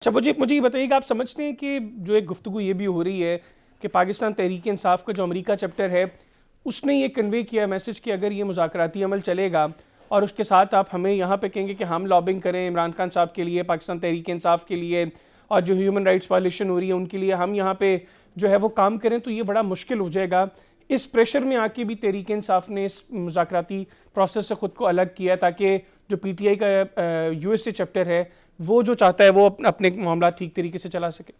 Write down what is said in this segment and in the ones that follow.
اچھا مجھے یہ بتائیے کہ آپ سمجھتے ہیں کہ جو ایک گفتگو یہ بھی ہو رہی ہے کہ پاکستان تحریک انصاف کا جو امریکہ چیپٹر ہے اس نے یہ کنوے کیا میسج کہ اگر یہ مذاکراتی عمل چلے گا اور اس کے ساتھ آپ ہمیں یہاں پہ کہیں گے کہ ہم لابنگ کریں عمران خان صاحب کے لیے، پاکستان تحریک انصاف کے لیے، اور جو ہیومن رائٹس وائلیشن ہو رہی ہے ان کے لیے ہم یہاں پہ جو ہے وہ کام کریں، تو یہ بڑا مشکل ہو جائے گا. اس پریشر میں آ کے بھی تحریک انصاف نے اس مذاکراتی پروسیس سے خود کو الگ کیا تاکہ جو پی ٹی آئی کا یو ایس اے چیپٹر ہے وہ جو چاہتا ہے وہ اپنے معاملات ٹھیک طریقے سے چلا سکے.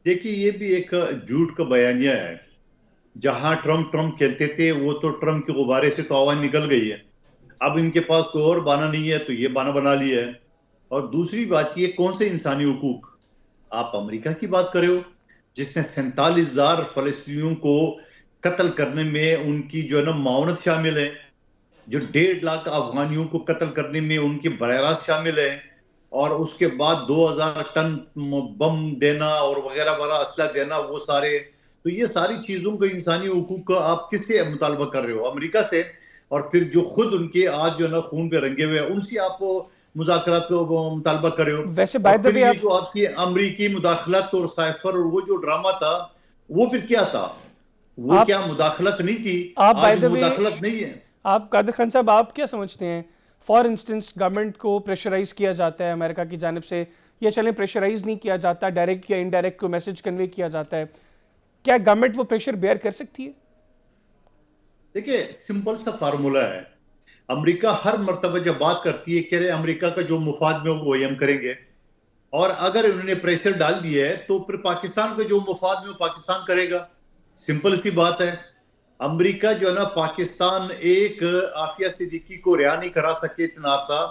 دیکھیے یہ بھی ایک جھوٹ کا بیانیہ ہے. جہاں ٹرمپ کھیلتے تھے وہ تو ٹرمپ کے غبارے سے تو آواز نکل گئی ہے. اب ان کے پاس کوئی اور بانا نہیں ہے تو یہ بانا بنا لیا ہے. اور دوسری بات یہ کون سے انسانی حقوق؟ آپ امریکہ کی بات کر رہے ہو جس نے 47,000 فلسطینیوں کو قتل کرنے میں ان کی جو ہے نا معاونت شامل ہے، جو 1.5 لاکھ افغانیوں کو قتل کرنے میں ان کی براہ راست شامل ہے، اور اس کے بعد 2,000 ٹن بم دینا اور وغیرہ وغیرہ اسلحہ دینا، وہ سارے تو یہ ساری چیزوں کو انسانی حقوق کا آپ کس سے مطالبہ کر رہے ہو؟ امریکہ سے. اور پھر جو خود ان کے آج جو ہے نا خون پہ رنگے ہوئے ہیں ان سے آپ مذاکرات کو مطالبہ کر رہے ہو. ویسے اور بائی دا پھر وے یہ جو آپ کی امریکی مداخلت اور سائفر اور وہ جو ڈرامہ تھا وہ پھر کیا تھا؟ وہ آپ کیا مداخلت نہیں تھی؟ آپ بائی آج دا وے مداخلت نہیں ہے. آپ قادر خان صاحب آپ کیا سمجھتے ہیں؟ فار انسٹنس گورنمنٹ کو پریشرائز کیا جاتا ہے امریکہ کی جانب سے، یا چلیں پریشرائز نہیں کیا جاتا، ڈائریکٹ یا انڈائریکٹ کو میسج کنوے کیا جاتا ہے، کیا گورنمنٹ وہ پریشر بیئر کر سکتی ہے؟ دیکھیں سمپل سا فارمولا ہے. امریکہ ہر مرتبہ جب بات کرتی ہے کہ امریکہ کا جو مفاد میں وہی ہم کریں گے، اور اگر انہوں نے پریشر ڈال دیا ہے تو پھر پاکستان کا جو مفاد میں وہ پاکستان کرے گا. سمپل سی بات ہے. امریکہ جو ہے نا پاکستان ایک عافیہ صدیقی کو رہا نہیں کرا سکے اتنا عرصہ،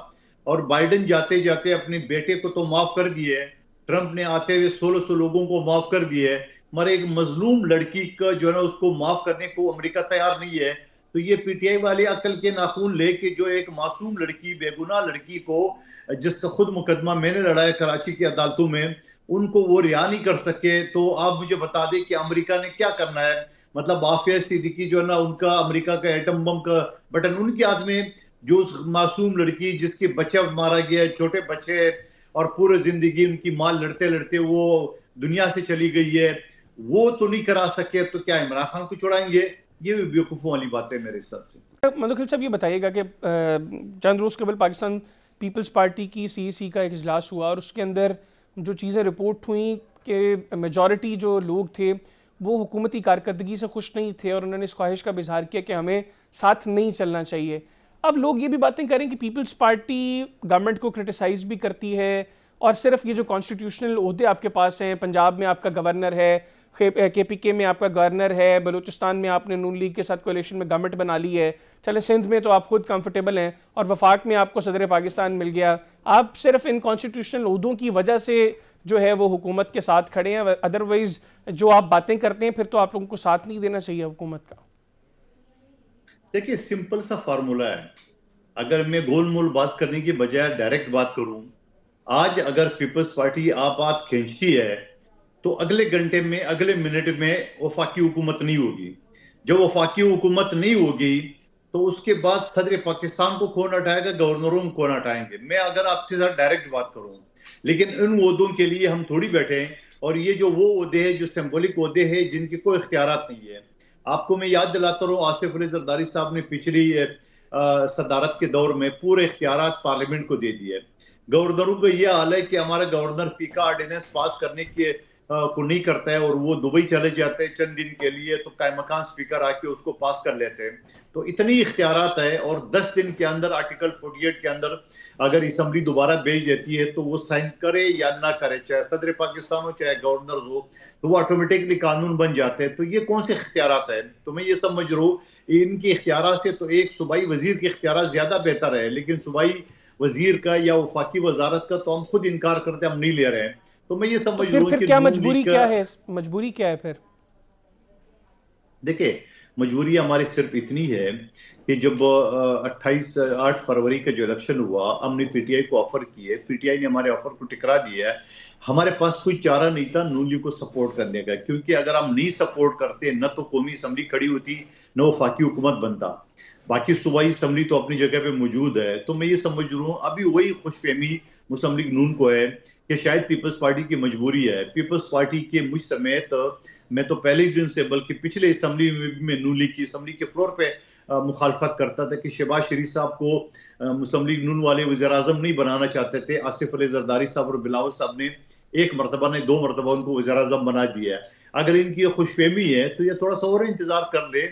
اور بائیڈن جاتے جاتے اپنے بیٹے کو تو معاف کر دیے، ٹرمپ نے آتے ہوئے 1600 لوگوں کو معاف کر دیے، مگر ایک مظلوم لڑکی کا جو ہے نا اس کو معاف کرنے کو امریکہ تیار نہیں ہے. تو یہ پی ٹی آئی والے عقل کے ناخون لے کے جو ایک معصوم لڑکی، بے گناہ لڑکی کو، جس کا خود مقدمہ میں نے لڑا ہے کراچی کی عدالتوں میں، ان کو وہ رہا نہیں کر سکے. تو آپ مجھے بتا دیں کہ امریکہ نے کیا کرنا ہے؟ مطلب عافیہ صدیقی جو ہے نا ان کا امریکہ کا ایٹم بم کا بٹن ان کے ہاتھ میں، جو اس معصوم لڑکی جس کے بچہ مارا گیا ہے، چھوٹے بچے، اور پورے زندگی ان کی ماں لڑتے لڑتے وہ دنیا سے چلی گئی ہے، وہ تو نہیں کرا سکے تو کیا عمران خان کو چھوڑائیں گے؟ یہ بھی بیوقوفوں والی بات ہے میرے حساب سے. مدخل صاحب یہ بتائیے گا کہ چند روز قبل پاکستان پیپلز پارٹی کی سی ای سی کا ایک اجلاس ہوا اور اس کے اندر جو چیزیں رپورٹ ہوئیں کہ میجورٹی جو لوگ تھے وہ حکومتی کارکردگی سے خوش نہیں تھے، اور انہوں نے اس خواہش کا بھی اظہار کیا کہ ہمیں ساتھ نہیں چلنا چاہیے. اب لوگ یہ بھی باتیں کریں کہ پیپلز پارٹی گورنمنٹ کو کرٹیسائز بھی کرتی ہے، اور صرف یہ جو کانسٹیٹیوشنل عہدے آپ کے پاس ہیں، پنجاب میں آپ کا گورنر ہے، کے پی کے میں آپ کا گورنر ہے، بلوچستان میں آپ نے نون لیگ کے ساتھ کولیشن میں گورنمنٹ بنا لی ہے، چلے سندھ میں تو آپ خود کمفرٹیبل ہیں، اور وفاق میں آپ کو صدر پاکستان مل گیا. آپ صرف ان کانسٹیٹیوشنل عہدوں کی وجہ سے جو ہے وہ حکومت کے ساتھ کھڑے ہیں، ادروائز جو آپ باتیں کرتے ہیں پھر تو آپ لوگوں کو ساتھ نہیں دینا چاہیے حکومت کا. دیکھیں سمپل سا فارمولا ہے. اگر میں گول مول بات کرنے کی بجائے ڈائریکٹ بات کروں، آج اگر پیپلز پارٹی آپ بات کھینچتی ہے تو اگلے گھنٹے میں، اگلے منٹ میں وفاقی حکومت نہیں ہوگی. جب وفاقی حکومت نہیں ہوگی تو اس کے بعد صدر پاکستان کو کون ہٹائے گا؟ گورنروں کو کون ہٹائیں گے؟ میں اگر آپ کے ساتھ ڈائریکٹ بات کروں، لیکن ان عہدوں کے لیے ہم تھوڑی بیٹھے ہیں. اور یہ جو وہ عہدے ہیں جو سمبولک عہدے ہیں جن کے کوئی اختیارات نہیں ہے. آپ کو میں یاد دلاتا رہوں، آصف علی زرداری صاحب نے پچھلی صدارت کے دور میں پورے اختیارات پارلیمنٹ کو دے دیے. گورنروں کو یہ حال ہے کہ ہمارا گورنر فیکا آرڈیننس پاس کرنے کے کو نہیں کرتا ہے، اور وہ دبئی چلے جاتے ہیں چند دن کے لیے، تو قائم مقام اسپیکر آ کے اس کو پاس کر لیتے ہیں. تو اتنی اختیارات ہے، اور 10 دن کے اندر آرٹیکل 48 کے اندر اگر اسمبلی دوبارہ بھیج دیتی ہے تو وہ سائن کرے یا نہ کرے، چاہے صدر پاکستان ہو چاہے گورنر ہو، تو وہ آٹومیٹکلی قانون بن جاتے ہیں. تو یہ کون سے اختیارات ہیں؟ تو میں یہ سمجھ رہا ہوں ان کے اختیارات سے تو ایک صوبائی وزیر کے اختیارات زیادہ بہتر ہے، لیکن صوبائی وزیر کا یا وفاقی وزارت کا تو ہم خود انکار کرتے ہم نہیں لے رہے ہیں. تو میں یہ تو سمجھ رہا ہوں پھر کہ کیا نون لیگ مجبوری کا، کیا ہے؟ مجبوری کیا ہے پھر؟ دیکھیں مجبوری ہماری صرف اتنی ہے کہ جب 8 فروری کا جو الیکشن ہوا، ہم نے پی ٹی آئی کو آفر کیے، پی ٹی آئی نے ہمارے آفر کو ٹکرا دیا ہے. ہمارے پاس کوئی چارہ نہیں تھا نون لیگ کو سپورٹ کرنے کا، کیونکہ اگر ہم نہیں سپورٹ کرتے نہ تو قومی اسمبلی کھڑی ہوتی نہ وفاقی حکومت بنتا. باقی صوبائی اسمبلی تو اپنی جگہ پہ موجود ہے. تو میں یہ سمجھ رہا ہوں ابھی وہی خوش فہمی مسلم لیگ نون کو ہے کہ شاید پیپلز پارٹی کی مجبوری ہے. پیپلز پارٹی کے مجھ سمیت، میں تو پہلے ہی دن سے بلکہ پچھلے اسمبلی میں نون لیگ کی اسمبلی کے فلور پہ مخالفت کرتا تھا کہ شہباز شریف صاحب کو مسلم لیگ نون والے وزیر اعظم نہیں بنانا چاہتے تھے. آصف علی زرداری صاحب اور بلاول صاحب نے ایک مرتبہ نے 2 مرتبہ ان کو وزیر اعظم بنا دیا ہے. اگر ان کی خوش فہمی ہے تو یہ تھوڑا سا اور انتظار کر لے،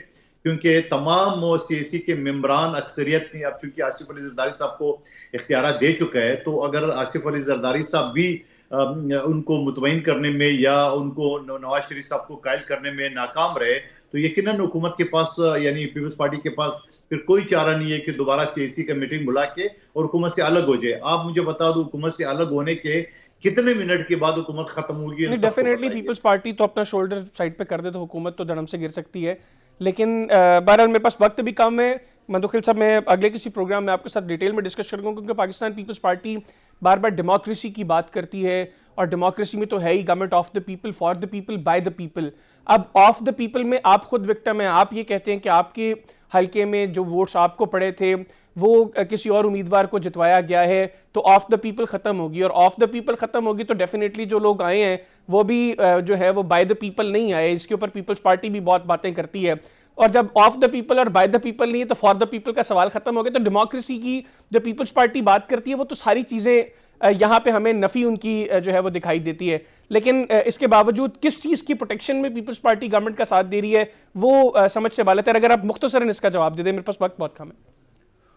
کیونکہ تمام CAC کے ممبران اکثریت نے اب چونکہ آصف علی زرداری صاحب کو اختیارات دے چکا ہے، تو اگر آصف علی زرداری صاحب بھی ان کو مطمئن کرنے میں یا ان کو نواز شریف صاحب کو قائل کرنے میں ناکام رہے تو یقیناً حکومت کے پاس یعنی پیپلز پارٹی کے پاس پھر کوئی چارہ نہیں ہے کہ دوبارہ CAC کا میٹنگ بلا کے اور حکومت سے الگ ہو جائے. آپ مجھے بتا دو حکومت سے الگ ہونے کے کتنے منٹ کے بعد حکومت ختم ہوگی؟ نہیں ڈیفینیٹلی پیپلز پارٹی تو اپنا شولڈر سائڈ پہ کر دے تو حکومت تو دھڑم سے گر سکتی ہے. لیکن بہرحال میرے پاس وقت بھی کم ہے. مندوخیل صاحب میں اگلے کسی پروگرام میں آپ کے ساتھ ڈیٹیل میں ڈسکس کروں گا، کیونکہ پاکستان پیپلز پارٹی بار بار ڈیموکریسی کی بات کرتی ہے، اور ڈیموکریسی میں تو ہے ہی government of the people, for the people, by the people. اب آف دا پیپل میں آپ خود وکٹم ہیں. آپ یہ کہتے ہیں کہ آپ کے حلقے میں جو ووٹس آپ کو پڑے تھے وہ کسی اور امیدوار کو جتوایا گیا ہے، تو آف دا پیپل ختم ہوگی. اور آف دا پیپل ختم ہوگی تو ڈیفینیٹلی جو لوگ آئے ہیں وہ بھی جو ہے وہ بائی دا پیپل نہیں آئے. اس کے اوپر پیپلز پارٹی بھی بہت باتیں کرتی ہے. اور جب آف دا پیپل اور بائی دا پیپل نہیں ہے تو فار دا پیپل کا سوال ختم ہو گیا. تو ڈیموکریسی کی جو پیپلز پارٹی بات کرتی ہے وہ تو ساری چیزیں یہاں پہ ہمیں نفی ان کی جو ہے وہ دکھائی دیتی ہے. لیکن اس کے باوجود کس چیز کی پروٹیکشن میں پیپلز پارٹی گورنمنٹ کا ساتھ دے رہی ہے وہ سمجھ سے بالاتر. اگر آپ مختصراً اس کا جواب دے دیں، میرے پاس وقت بہت کم ہے.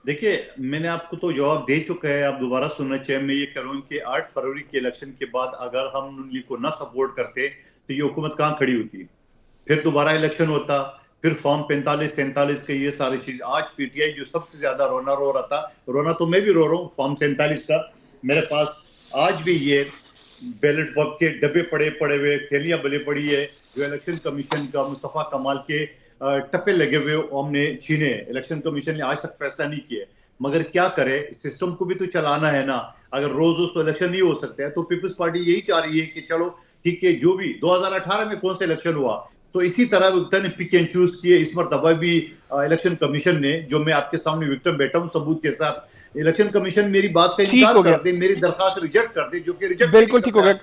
دیکھیے میں نے آپ کو تو جواب دے چکا ہے، آپ دوبارہ سننا چاہیں. میں یہ کہہ رہا ہوں کہ 8 فروری کے الیکشن کے بعد اگر ہم نون لیگ کو نہ سپورٹ کرتے تو یہ حکومت کہاں کھڑی ہوتی؟ پھر دوبارہ الیکشن ہوتا، پھر فارم 45 43 کا یہ ساری چیز. آج پی ٹی آئی جو سب سے زیادہ رونا رو رہا تھا، رونا تو میں بھی رو رہا ہوں فارم 47 کا. میرے پاس آج بھی یہ بیلٹ باکس کے ڈبے پڑے ہوئے، تھیلیاں بلے پڑی ہے جو الیکشن کمیشن کا مصطفیٰ کمال کے ٹپے لگے ہوئے ہم نے چھینے. الیکشن کمیشن نے آج تک فیصلہ نہیں کیا، مگر کیا کرے، سسٹم کو بھی تو چلانا ہے نا. اگر روز تو الیکشن نہیں ہو سکتا ہے تو پیپلز پارٹی یہی چاہ رہی ہے کہ چلو ٹھیک ہے، جو بھی 2018 میں کون سا الیکشن ہوا تو اسی طرح وکٹر نے پک اینڈ چوز کیے. اس مرتبہ بھی الیکشن کمیشن نے، جو میں آپ کے سامنے وکٹر بیٹھا ہوں ثبوت کے ساتھ، الیکشن کمیشن میری بات کا انکار کر دے، میری درخواست ریجیکٹ کر دے، جو کہ ریجیکٹ بالکل ٹھیک ہو گیا.